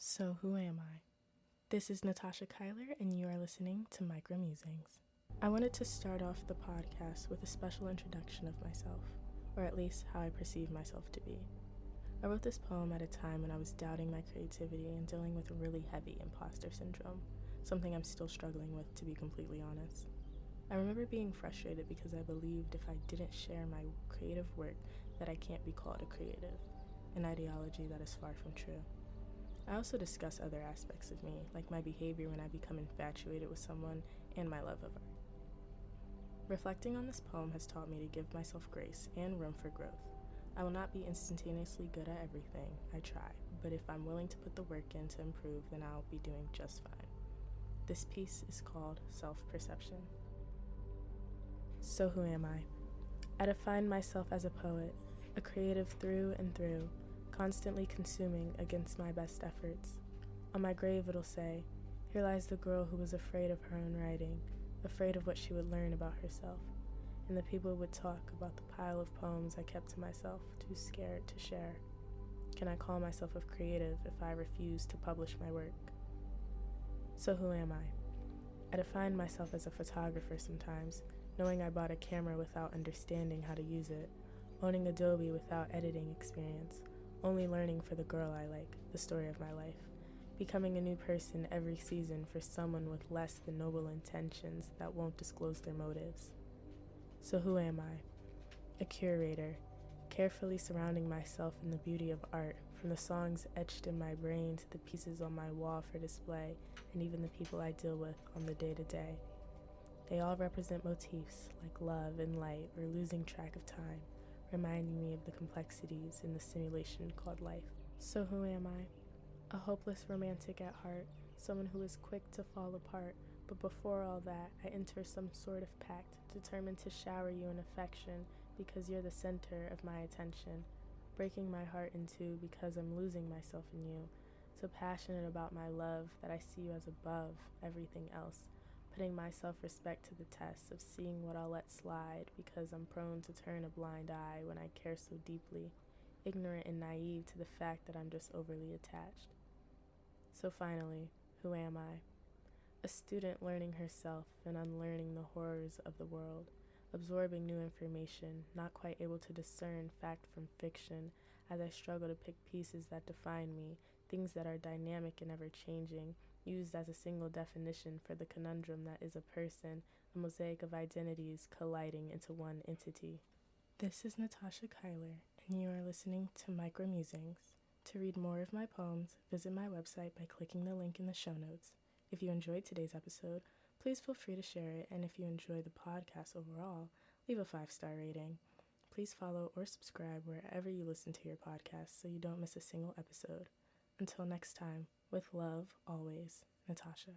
So, who am I? This is Natasha Kyler, and you are listening to Micro Musings. I wanted to start off the podcast with a special introduction of myself, or at least how I perceive myself to be. I wrote this poem at a time when I was doubting my creativity and dealing with really heavy imposter syndrome, something I'm still struggling with, to be completely honest. I remember being frustrated because I believed if I didn't share my creative work that I can't be called a creative, an ideology that is far from true. I also discuss other aspects of me, like my behavior when I become infatuated with someone and my love of art. Reflecting on this poem has taught me to give myself grace and room for growth. I will not be instantaneously good at everything, I try, but if I'm willing to put the work in to improve, then I'll be doing just fine. This piece is called Self-Perception. So who am I? I define myself as a poet, a creative through and through, constantly consuming against my best efforts. On my grave it'll say, "Here lies the girl who was afraid of her own writing, afraid of what she would learn about herself." And the people would talk about the pile of poems I kept to myself, too scared to share. Can I call myself a creative if I refuse to publish my work? So who am I? I define myself as a photographer sometimes, knowing I bought a camera without understanding how to use it, owning Adobe without editing experience, only learning for the girl I like, the story of my life, becoming a new person every season for someone with less than noble intentions that won't disclose their motives. So who am I? A curator, carefully surrounding myself in the beauty of art, from the songs etched in my brain to the pieces on my wall for display, and even the people I deal with on the day-to-day. They all represent motifs like love and light or losing track of time, reminding me of the complexities in the simulation called life. So who am I? A hopeless romantic at heart, someone who is quick to fall apart, but before all that, I enter some sort of pact, determined to shower you in affection because you're the center of my attention, breaking my heart in two because I'm losing myself in you, so passionate about my love that I see you as above everything else, putting my self-respect to the test of seeing what I'll let slide because I'm prone to turn a blind eye when I care so deeply, ignorant and naive to the fact that I'm just overly attached. So finally, who am I? A student learning herself and unlearning the horrors of the world, absorbing new information, not quite able to discern fact from fiction as I struggle to pick pieces that define me, things that are dynamic and ever-changing, used as a single definition for the conundrum that is a person, a mosaic of identities colliding into one entity. This is Natasha Kyler, and you are listening to Micro Musings. To read more of my poems, visit my website by clicking the link in the show notes. If you enjoyed today's episode, please feel free to share it, and if you enjoy the podcast overall, leave a 5-star rating. Please follow or subscribe wherever you listen to your podcast so you don't miss a single episode. Until next time, with love, always, Natasha.